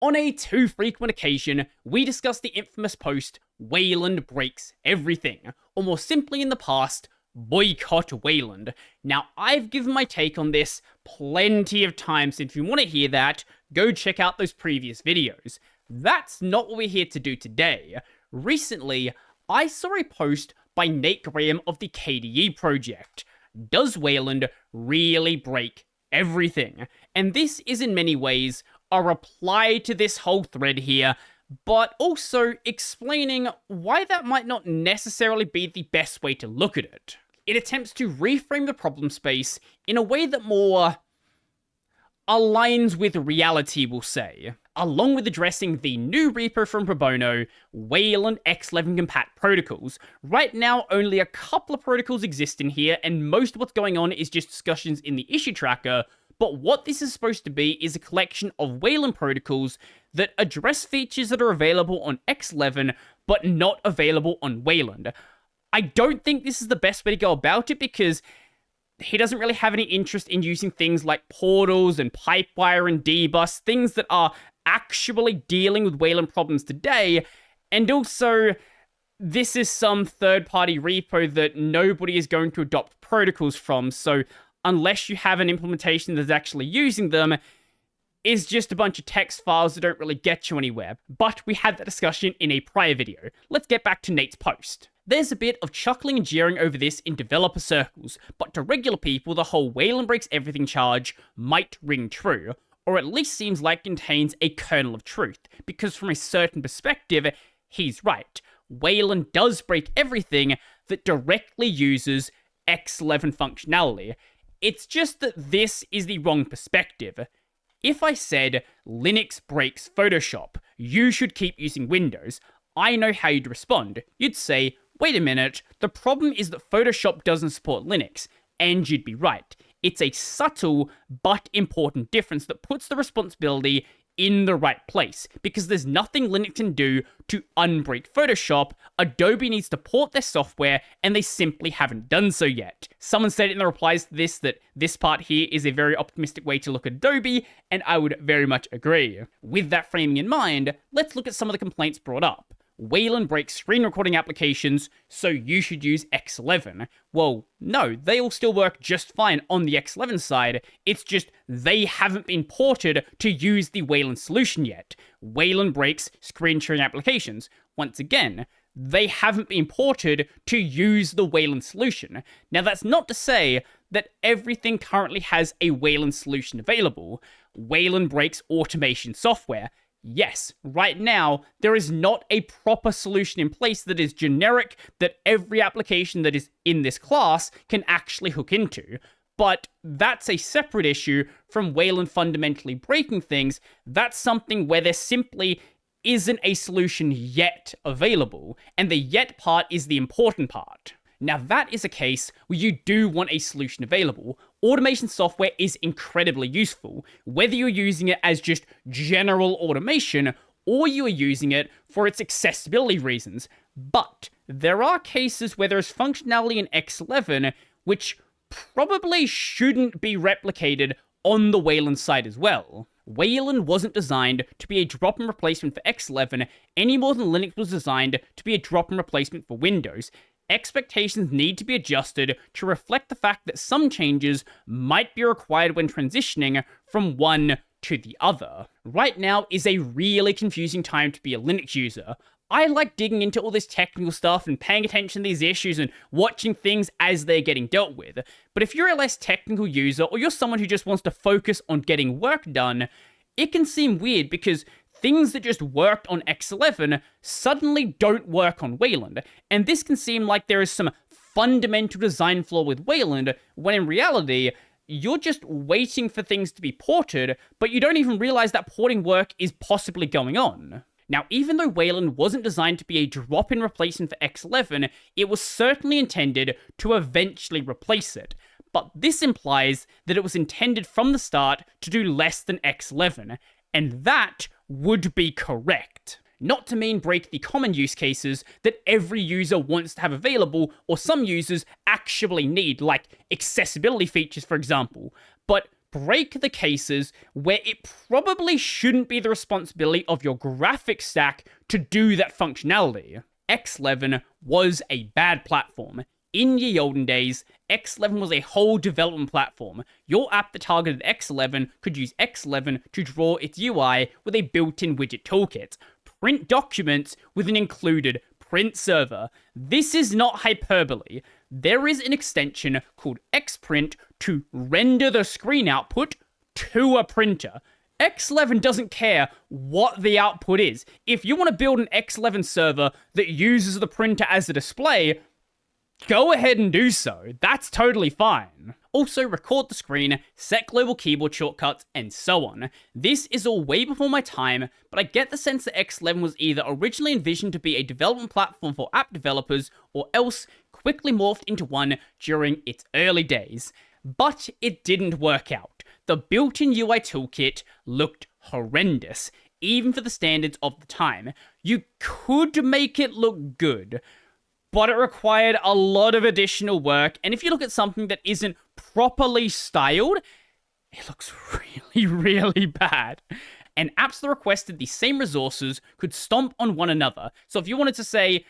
On a too frequent occasion, we discussed the infamous post, Wayland breaks everything, or more simply in the past, Boycott Wayland. Now, I've given my take on this plenty of times, so if you want to hear that, go check out those previous videos. That's not what we're here to do today. Recently, I saw a post by Nate Graham of the KDE project. Does Wayland really break everything? And this is in many ways a reply to this whole thread here, but also explaining why that might not necessarily be the best way to look at it. It attempts to reframe the problem space in a way that more aligns with reality, we'll say, along with addressing the new repo from Probono, Wayland X11 compat protocols. Right now, only a couple of protocols exist in here, and most of what's going on is just discussions in the issue tracker, but what this is supposed to be is a collection of Wayland protocols that address features that are available on X11, but not available on Wayland. I don't think this is the best way to go about it, because he doesn't really have any interest in using things like portals and pipewire and dbus, things that are actually dealing with Wayland problems today, and also, this is some third-party repo that nobody is going to adopt protocols from, so unless you have an implementation that's actually using them, is just a bunch of text files that don't really get you anywhere. But we had that discussion in a prior video. Let's get back to Nate's post. There's a bit of chuckling and jeering over this in developer circles, but to regular people, the whole Wayland breaks everything charge might ring true, or at least seems like it contains a kernel of truth, because from a certain perspective, he's right. Wayland does break everything that directly uses X11 functionality. It's just that this is the wrong perspective. If I said, Linux breaks Photoshop, you should keep using Windows, I know how you'd respond. You'd say, wait a minute, the problem is that Photoshop doesn't support Linux, and you'd be right. It's a subtle but important difference that puts the responsibility in the right place, because there's nothing Linux can do to unbreak Photoshop. Adobe needs to port their software, and they simply haven't done so yet. Someone said in the replies to this that this part here is a very optimistic way to look at Adobe, and I would very much agree. With that framing in mind, let's look at some of the complaints brought up. Wayland breaks screen recording applications, so you should use X11. Well, no, they all still work just fine on the X11 side, it's just they haven't been ported to use the Wayland solution yet. Wayland breaks screen sharing applications. Once again, they haven't been ported to use the Wayland solution. Now, that's not to say that everything currently has a Wayland solution available. Wayland breaks automation software. Yes, right now, there is not a proper solution in place that is generic, that every application that is in this class can actually hook into. But that's a separate issue from Wayland fundamentally breaking things. That's something where there simply isn't a solution yet available, and the yet part is the important part. Now, that is a case where you do want a solution available. Automation software is incredibly useful, whether you're using it as just general automation, or you are using it for its accessibility reasons. But there are cases where there is functionality in X11 which probably shouldn't be replicated on the Wayland side as well. Wayland wasn't designed to be a drop-in replacement for X11 any more than Linux was designed to be a drop-in replacement for Windows. Expectations need to be adjusted to reflect the fact that some changes might be required when transitioning from one to the other. Right now is a really confusing time to be a Linux user. I like digging into all this technical stuff and paying attention to these issues and watching things as they're getting dealt with. But if you're a less technical user, or you're someone who just wants to focus on getting work done, it can seem weird because things that just worked on X11 suddenly don't work on Wayland, and this can seem like there is some fundamental design flaw with Wayland, when in reality, you're just waiting for things to be ported, but you don't even realize that porting work is possibly going on. Now, even though Wayland wasn't designed to be a drop-in replacement for X11, it was certainly intended to eventually replace it. But this implies that it was intended from the start to do less than X11, and that would be correct. Not to mean break the common use cases that every user wants to have available, or some users actually need, like accessibility features, for example, but break the cases where it probably shouldn't be the responsibility of your graphics stack to do that functionality. X11 was a bad platform. In ye olden days, X11 was a whole development platform. Your app that targeted X11 could use X11 to draw its UI with a built-in widget toolkit, print documents with an included print server. This is not hyperbole. There is an extension called Xprint to render the screen output to a printer. X11 doesn't care what the output is. If you want to build an X11 server that uses the printer as a display, go ahead and do so. That's totally fine. Also, record the screen, set global keyboard shortcuts, and so on. This is all way before my time, but I get the sense that X11 was either originally envisioned to be a development platform for app developers, or else quickly morphed into one during its early days. But it didn't work out. The built-in UI toolkit looked horrendous, even for the standards of the time. You could make it look good, but it required a lot of additional work, and if you look at something that isn't properly styled, it looks really, really bad. And apps that requested the same resources could stomp on one another. So if you wanted to say,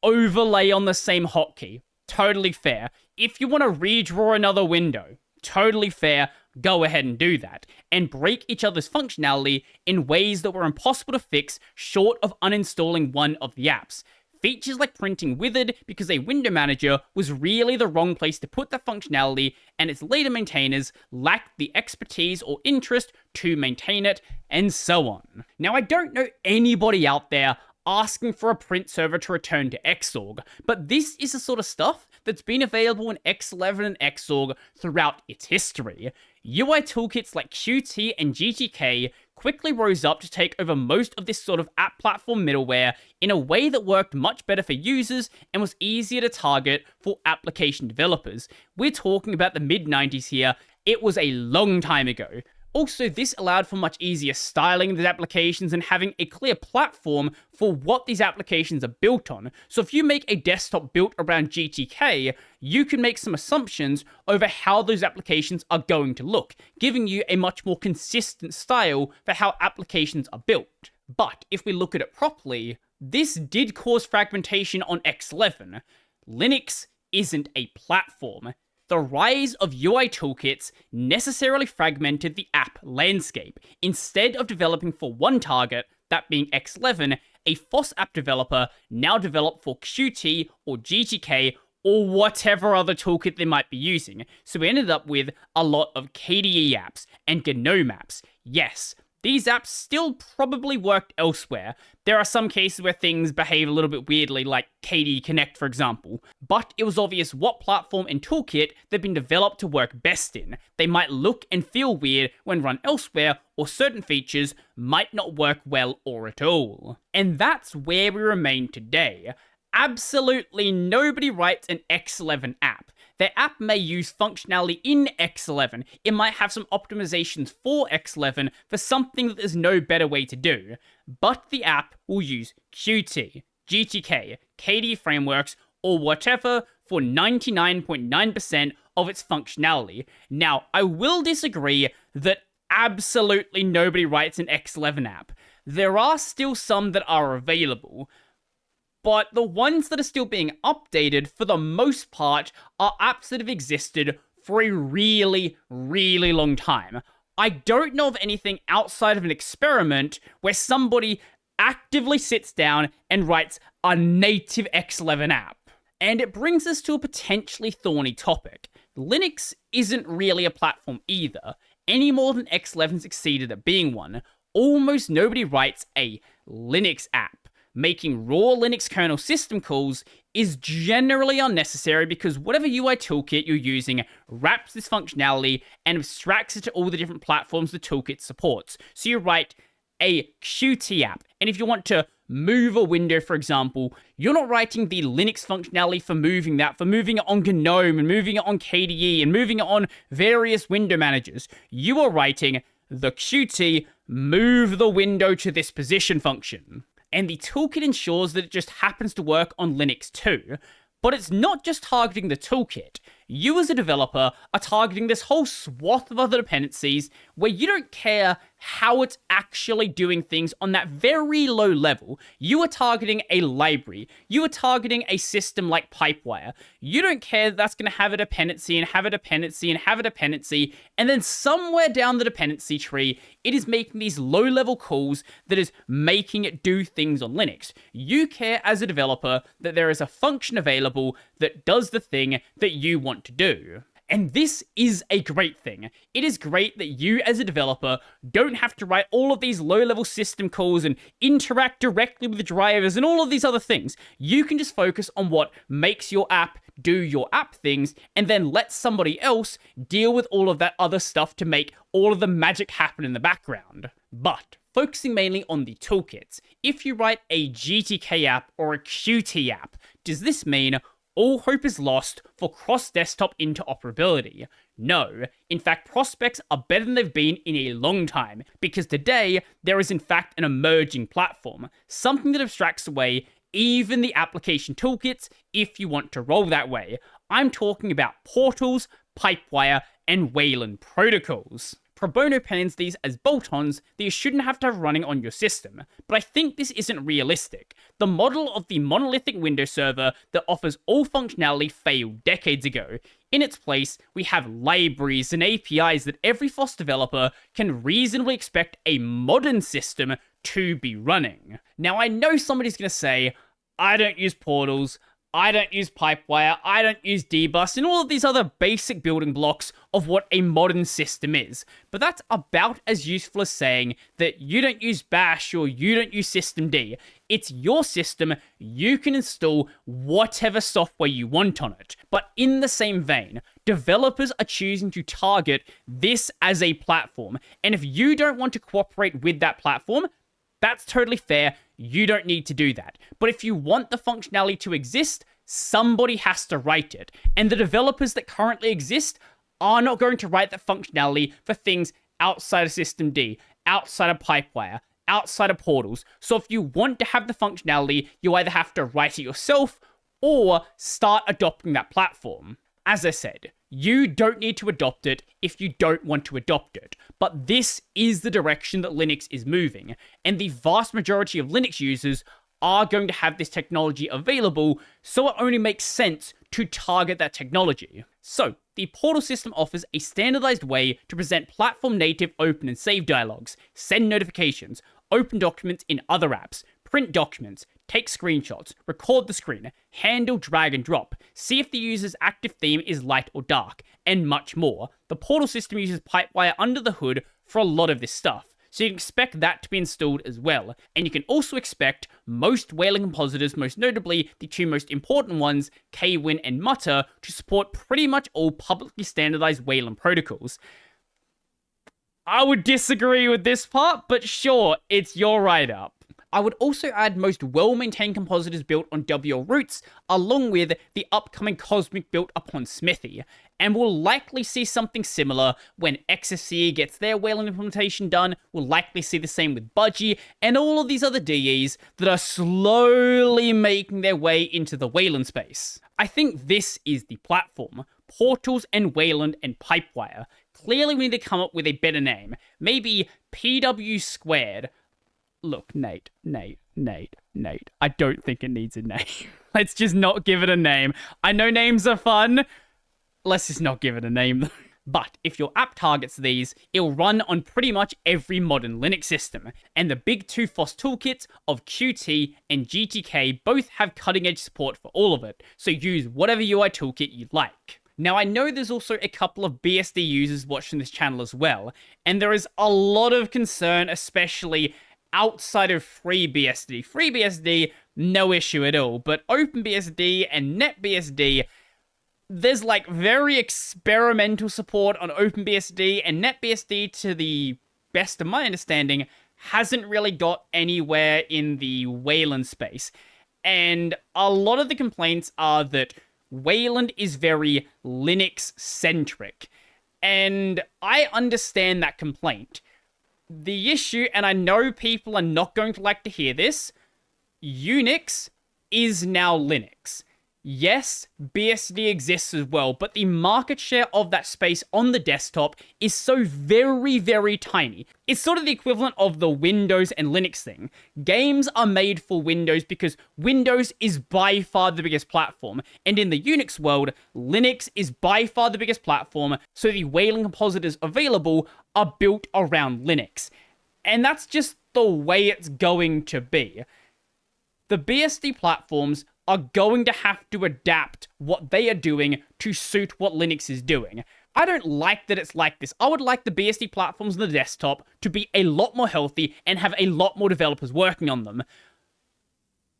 overlay on the same hotkey, totally fair. If you want to redraw another window, totally fair, go ahead and do that. And break each other's functionality in ways that were impossible to fix short of uninstalling one of the apps. Features like printing withered because a window manager was really the wrong place to put that functionality, and its later maintainers lacked the expertise or interest to maintain it, and so on. Now, I don't know anybody out there asking for a print server to return to Xorg, but this is the sort of stuff that's been available in X11 and Xorg throughout its history. UI toolkits like Qt and GTK quickly rose up to take over most of this sort of app platform middleware in a way that worked much better for users and was easier to target for application developers. We're talking about the mid-90s here. It was a long time ago. Also, this allowed for much easier styling of these applications and having a clear platform for what these applications are built on. So if you make a desktop built around GTK, you can make some assumptions over how those applications are going to look, giving you a much more consistent style for how applications are built. But if we look at it properly, this did cause fragmentation on X11. Linux isn't a platform. The rise of UI toolkits necessarily fragmented the app landscape. Instead of developing for one target, that being X11, a FOSS app developer now developed for Qt or GTK or whatever other toolkit they might be using. So we ended up with a lot of KDE apps and GNOME apps. Yes, these apps still probably worked elsewhere. There are some cases where things behave a little bit weirdly, like KDE Connect, for example. But it was obvious what platform and toolkit they've been developed to work best in. They might look and feel weird when run elsewhere, or certain features might not work well or at all. And that's where we remain today. Absolutely nobody writes an X11 app. Their app may use functionality in X11. It might have some optimizations for X11 for something that there's no better way to do. But the app will use Qt, GTK, KDE frameworks, or whatever for 99.9% of its functionality. Now, I will disagree that absolutely nobody writes an X11 app. There are still some that are available, but the ones that are still being updated, for the most part, are apps that have existed for a really, really long time. I don't know of anything outside of an experiment where somebody actively sits down and writes a native X11 app. And it brings us to a potentially thorny topic. Linux isn't really a platform either, any more than X11 succeeded at being one. Almost nobody writes a Linux app. Making raw Linux kernel system calls is generally unnecessary because whatever UI toolkit you're using wraps this functionality and abstracts it to all the different platforms the toolkit supports. So you write a Qt app, and if you want to move a window, for example, you're not writing the Linux functionality for moving it on GNOME and moving it on KDE and moving it on various window managers. You are writing the Qt move the window to this position function. And the toolkit ensures that it just happens to work on Linux too. But it's not just targeting the toolkit. You as a developer are targeting this whole swath of other dependencies where you don't care how it's actually doing things on that very low level. You are targeting a library. You are targeting a system like Pipewire. You don't care that that's going to have a dependency and have a dependency and have a dependency, and then somewhere down the dependency tree, it is making these low-level calls that is making it do things on Linux. You care as a developer that there is a function available that does the thing that you want to do. And this is a great thing. It is great that you as a developer don't have to write all of these low-level system calls and interact directly with the drivers and all of these other things. You can just focus on what makes your app do your app things and then let somebody else deal with all of that other stuff to make all of the magic happen in the background. But focusing mainly on the toolkits, if you write a GTK app or a Qt app, does this mean all hope is lost for cross-desktop interoperability? No. In fact, prospects are better than they've been in a long time, because today there is in fact an emerging platform, something that abstracts away even the application toolkits if you want to roll that way. I'm talking about portals, Pipewire, and Wayland protocols. Probono pens these as bolt-ons that you shouldn't have to have running on your system, but I think this isn't realistic. The model of the monolithic Windows server that offers all functionality failed decades ago. In its place, we have libraries and APIs that every FOSS developer can reasonably expect a modern system to be running. Now, I know somebody's going to say, I don't use portals, I don't use Pipewire, I don't use dbus, and all of these other basic building blocks of what a modern system is. But that's about as useful as saying that you don't use bash or you don't use systemd. It's your system, you can install whatever software you want on it. But in the same vein, developers are choosing to target this as a platform, and if you don't want to cooperate with that platform, that's totally fair. You don't need to do that. But if you want the functionality to exist, somebody has to write it. And the developers that currently exist are not going to write that functionality for things outside of systemd, outside of Pipewire, outside of portals. So if you want to have the functionality, you either have to write it yourself or start adopting that platform. As I said, you don't need to adopt it if you don't want to adopt it. But this is the direction that Linux is moving, and the vast majority of Linux users are going to have this technology available, so it only makes sense to target that technology. So, the portal system offers a standardized way to present platform-native open and save dialogues, send notifications, open documents in other apps, print documents, take screenshots, record the screen, handle drag and drop, see if the user's active theme is light or dark, and much more. The portal system uses Pipewire under the hood for a lot of this stuff, so you can expect that to be installed as well. And you can also expect most Wayland compositors, most notably the two most important ones, Kwin and Mutter, to support pretty much all publicly standardized Wayland protocols. I would disagree with this part, but sure, it's your write-up. I would also add most well-maintained compositors built on WL roots, along with the upcoming Cosmic built upon Smithy, and we'll likely see something similar when XFCE gets their Wayland implementation done. We'll likely see the same with Budgie, and all of these other DEs that are slowly making their way into the Wayland space. I think this is the platform. Portals and Wayland and Pipewire. Clearly we need to come up with a better name. Maybe PW squared. Look, Nate, I don't think it needs a name. Let's just not give it a name. I know names are fun. Let's just not give it a name, though. But if your app targets these, it'll run on pretty much every modern Linux system. And the big two FOSS toolkits of Qt and GTK both have cutting-edge support for all of it, so use whatever UI toolkit you like. Now, I know there's also a couple of BSD users watching this channel as well, and there is a lot of concern, especially outside of FreeBSD. FreeBSD, no issue at all, but OpenBSD and NetBSD, there's like very experimental support on OpenBSD, and NetBSD, to the best of my understanding, hasn't really got anywhere in the Wayland space. And a lot of the complaints are that Wayland is very Linux-centric, and I understand that complaint. The issue, and I know people are not going to like to hear this, Unix is now Linux. Yes, BSD exists as well, but the market share of that space on the desktop is so very, very tiny. It's sort of the equivalent of the Windows and Linux thing. Games are made for Windows because Windows is by far the biggest platform, and in the Unix world, Linux is by far the biggest platform, so the Wayland compositors available are built around Linux. And that's just the way it's going to be. The BSD platforms are going to have to adapt what they are doing to suit what Linux is doing. I don't like that it's like this. I would like the BSD platforms on the desktop to be a lot more healthy and have a lot more developers working on them.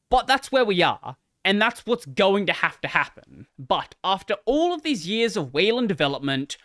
But that's where we are, and that's what's going to happen. But after all of these years of Wayland development,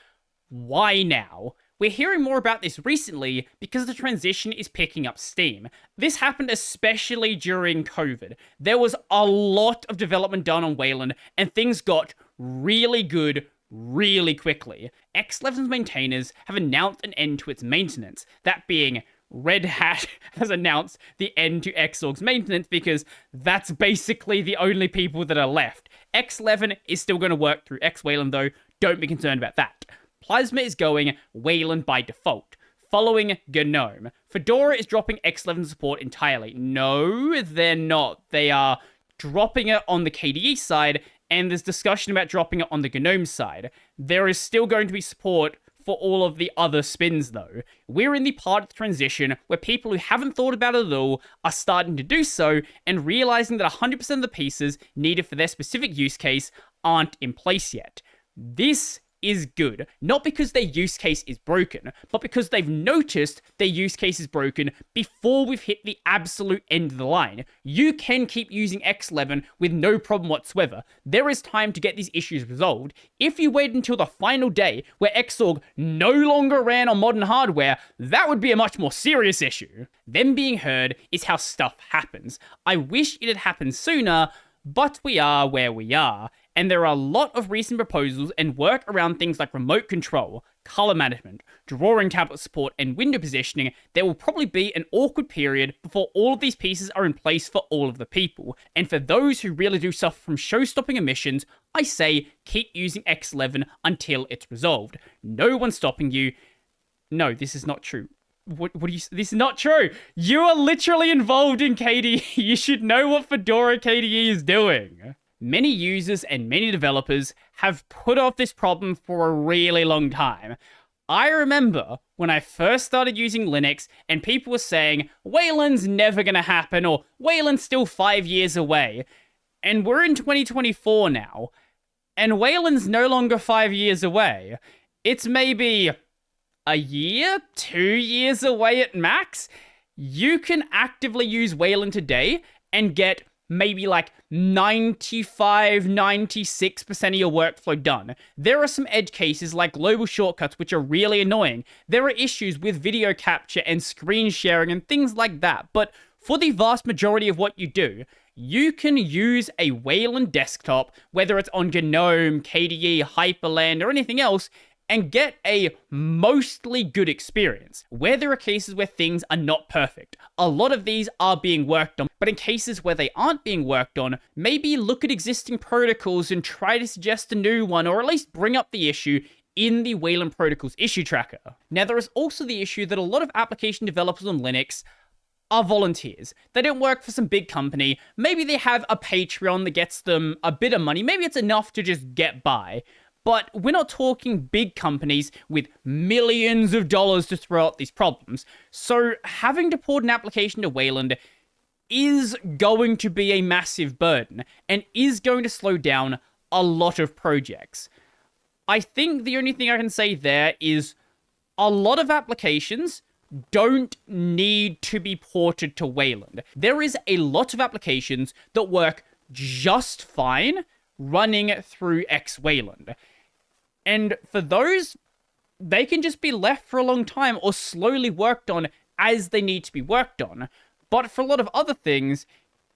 why now? We're hearing more about this recently because the transition is picking up steam. This happened especially during COVID. There was a lot of development done on Wayland, and things got really good really quickly. X11's maintainers have announced an end to its maintenance, that being Red Hat has announced the end to Xorg's maintenance because that's basically the only people that are left. X11 is still going to work through X-Wayland though, don't be concerned about that. Plasma is going Wayland by default, following GNOME. Fedora is dropping X11 support entirely. No, they're not. They are dropping it on the KDE side, and there's discussion about dropping it on the GNOME side. There is still going to be support for all of the other spins, though. We're in the part of the transition where people who haven't thought about it at all are starting to do so, and realizing that 100% of the pieces needed for their specific use case aren't in place yet. This is good, not because their use case is broken, but because they've noticed their use case is broken before we've hit the absolute end of the line. You can keep using X11 with no problem whatsoever. There is time to get these issues resolved. If you wait until the final day where Xorg no longer ran on modern hardware, that would be a much more serious issue. Them being heard is how stuff happens. I wish it had happened sooner, but we are where we are. And there are a lot of recent proposals and work around things like remote control, color management, drawing tablet support, and window positioning. There will probably be an awkward period before all of these pieces are in place for all of the people. And for those who really do suffer from show-stopping emissions, I say keep using X11 until it's resolved. No one's stopping you. No, this is not true. What do you... This is not true. You are literally involved in KDE. You should know what Fedora KDE is doing. Many users and many developers have put off this problem for a really long time. I remember when I first started using Linux and people were saying, Wayland's never gonna happen, or Wayland's still 5 years away. And we're in 2024 now, and Wayland's no longer 5 years away. It's maybe a year, 2 years away at max. You can actively use Wayland today and get maybe like 95, 96% of your workflow done. There are some edge cases like global shortcuts which are really annoying. There are issues with video capture and screen sharing and things like that, but for the vast majority of what you do, you can use a Wayland desktop, whether it's on GNOME, KDE, Hyperland, or anything else, and get a mostly good experience. Where there are cases where things are not perfect, a lot of these are being worked on, but in cases where they aren't being worked on, maybe look at existing protocols and try to suggest a new one, or at least bring up the issue in the Wayland Protocols issue tracker. Now, there is also the issue that a lot of application developers on Linux are volunteers. They don't work for some big company. Maybe they have a Patreon that gets them a bit of money. Maybe it's enough to just get by. But we're not talking big companies with millions of dollars to throw at these problems. So having to port an application to Wayland is going to be a massive burden and is going to slow down a lot of projects. I think the only thing I can say there is a lot of applications don't need to be ported to Wayland. There is a lot of applications that work just fine running through X-Wayland. And for those, they can just be left for a long time or slowly worked on as they need to be worked on. But for a lot of other things,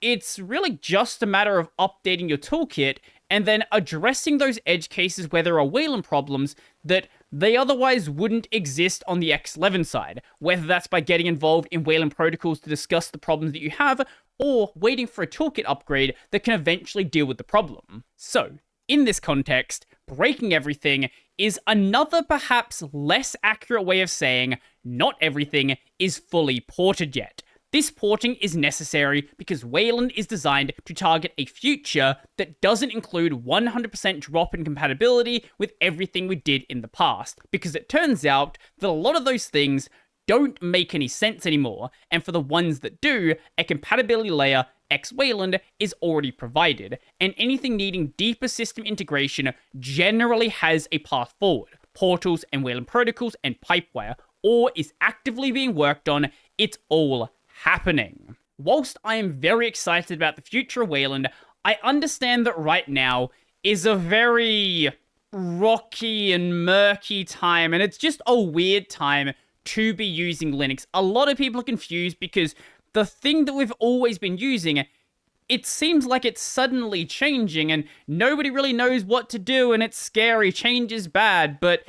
it's really just a matter of updating your toolkit and then addressing those edge cases where there are Wayland problems that they otherwise wouldn't exist on the X11 side, whether that's by getting involved in Wayland protocols to discuss the problems that you have, or waiting for a toolkit upgrade that can eventually deal with the problem. So, in this context, breaking everything is another perhaps less accurate way of saying not everything is fully ported yet. This porting is necessary because Wayland is designed to target a future that doesn't include 100% drop in compatibility with everything we did in the past, because it turns out that a lot of those things don't make any sense anymore, and for the ones that do, a compatibility layer X Wayland is already provided, and anything needing deeper system integration generally has a path forward. Portals and Wayland protocols and Pipewire, or is actively being worked on. It's all happening. Whilst I am very excited about the future of Wayland, I understand that right now is a very rocky and murky time, and it's just a weird time to be using Linux. A lot of people are confused because the thing that we've always been using, it seems like it's suddenly changing and nobody really knows what to do, and it's scary. Change is bad, but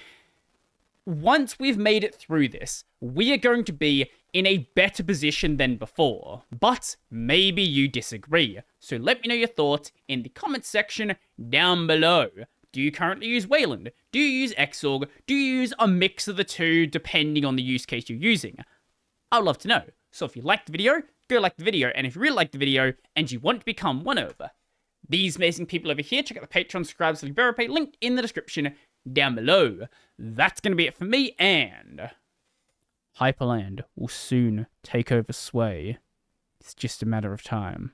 once we've made it through this, we are going to be in a better position than before. But maybe you disagree. So let me know your thoughts in the comments section down below. Do you currently use Wayland? Do you use Xorg? Do you use a mix of the two depending on the use case you're using? I'd love to know. So if you liked the video, go like the video. And if you really liked the video and you want to become one of these amazing people over here, check out the Patreon, subscribe, Pay, linked in the description down below. That's going to be it for me, and Hyperland will soon take over sway. It's just a matter of time.